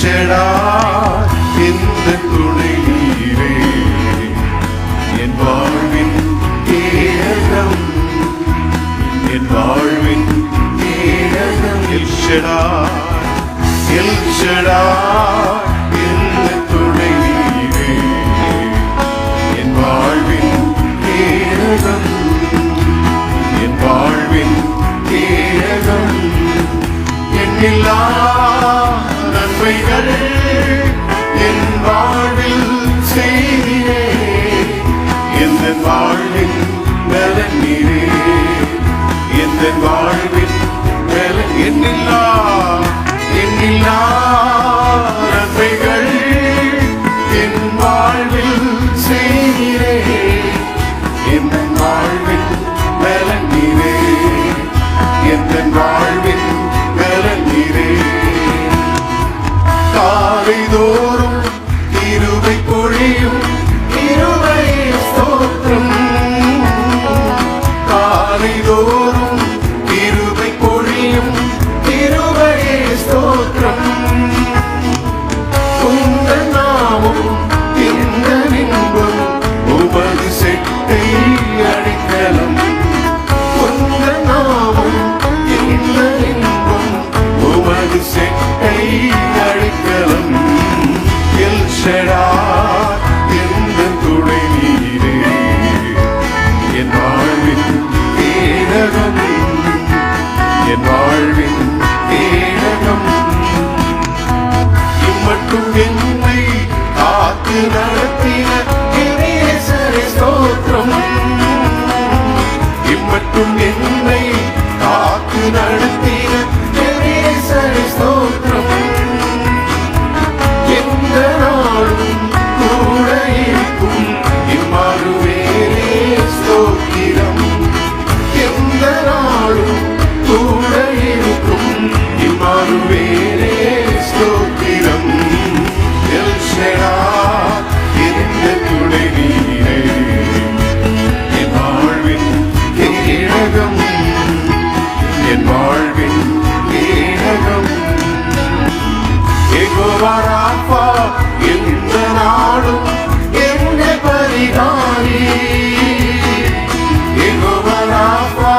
ஷடாய் இந்த துணை நீரே என் வாழ்வின் கேடகம் என் வாழ்வின் கேடகம் எல் ஷடாய் இந்த துணை நீரே என் வாழ்வின் கேடகம் என் வாழ்வின் கேடகம் எண்ணில்லா நன்மைகள் என் வாழ்வில் செய்தியே எந்த வாழ்வின் பலன் நீரே எந்த வாழ்வின் பலன் எண்ணில்லா நன்மைகள் என் வாழ்வில் செய்தியே எந்த வாழ்வின் பலன் நீரே எந்த வாழ்வின் பலன் நீரே காலைதோறும் கிருபை பொழியும் கிருபை ஸ்தோத்திரம் காலைதோறும் கிருபை பொழியும் கிருபை ஸ்தோத்திரம் உங்கள் நாமம் இந்த இன்பம் உமது செட்டை அடித்தலம் உங்கள் நாமம் இந்த இன்பம் உமது செட்டை அடித்தலம் எல் ஷடாய் எந்த துணை நீரே என் வாழ்வின் கேடகம் என் வாழ்வின் கேடகம் இம்மட்டும் என்னை காத்து நடத்தின இயேசுவே ஸ்தோத்திரம் இம்மட்டும் என்னை காத்து நடத்தின இயேசுவே ஸ்தோத்திரம் எந்த நாளும் கூட இருக்கும் இம்மானுவேலே ஸ்தோத்திரம் எந்த நாளும் கூட இருக்கும் இம்மானுவேலே ஸ்தோத்திரம் எல் ஷடாய் இந்த துணை நீரே என் வாழ்வின் கேடகம் என் வாழ்வின் கேடகம் யெகோவா ராஃபா எந்த நாளும் எந்த பரிகாரி யெகோவா ராஃபா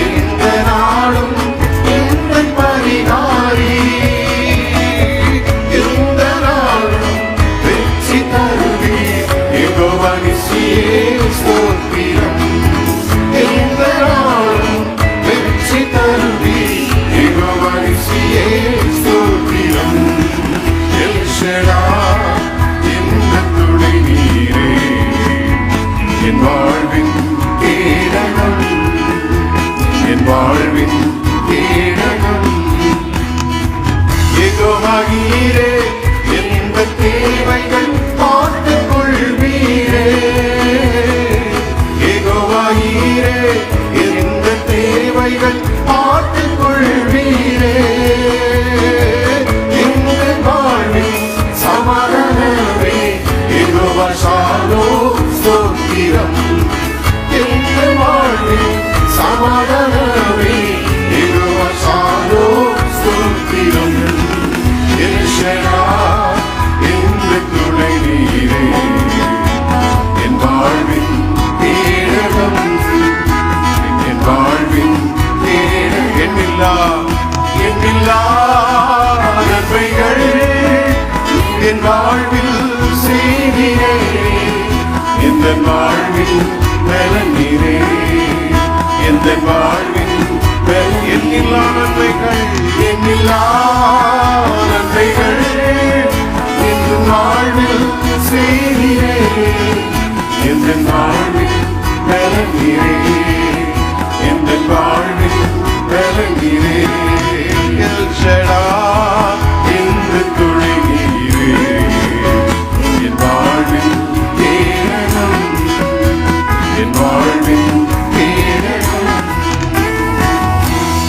எந்த நாளும் எந்த பரிகாரி எந்த நாளும் வெற்றி தருவி யெகோவா நிசியே ஸ்தோத்திரம் எந்த நாளும் வெற்றி தருவி யெகோவா நிசியே ஸ்தோத்திரம் எல் ஷடாய் இந்த துணை நீரே என் வாழ்வின் கேடகம் என் வாழ்வின் கேடகம் யெகோவா நீரே எந்த தேவைகள் பார்த்துக் கொள்வீரே யெகோவா நீரே எந்த தேவைகள் பார்த்துக் கொள்வீரே எந்த வாழ்வில் சமாதானமே யெகோவா ஷாலோம் ஸ்தோத்திரம் எந்த வாழ்வில் சமாதானமே யெகோவா ஷாலோம் ஸ்தோத்திரம் எல் ஷடாய் இந்த துணை நீரே என் வாழ்வின் கேடகம் என் வாழ்வின் கேடகம் எண்ணில்லா நன்மைகள் என் வாழ்வில் செய்தியே எந்த வாழ்வில் பலன் நீரே எந்த வாழ்வில் எண்ணில்லா நன்மைகள் என் வாழ்வில் செய்தியே எந்த வாழ்வில் பலன் நீரே